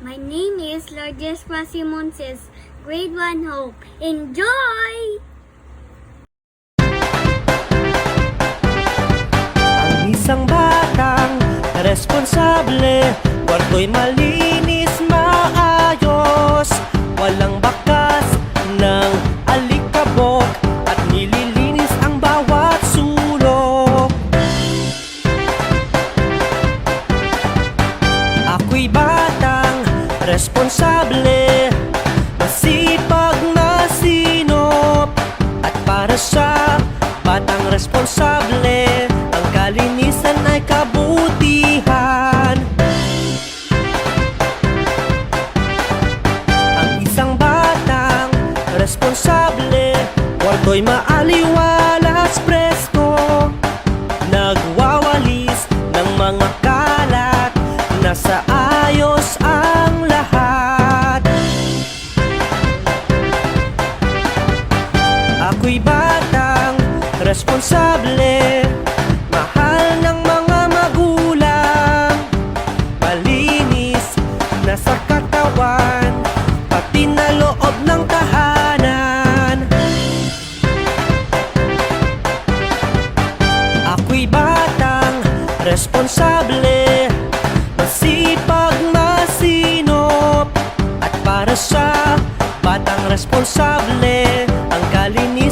My name is Lourdes Pasimonses, Grade 1 Hope. Enjoy! Ang isang batang responsable, kwarto'y malinis, maayos, walang bakas ng alikabok, at nililinis ang bawat sulok. Ako'y batang responsable, masipag, masinop, at para sa batang responsable, ang kalinisan ay kabutihan. Ang isang batang responsable, kwarto'y maaliwalas, presko, nagwawalis ng mga kalat, nasa ayos ang lahat. Ako'y batang responsable, mahal ng mga magulang, malinis na sa katawan, pati na loob ng tahanan. Ako'y batang responsable, masipag, masinop, at para sa batang responsable, ang kalinisan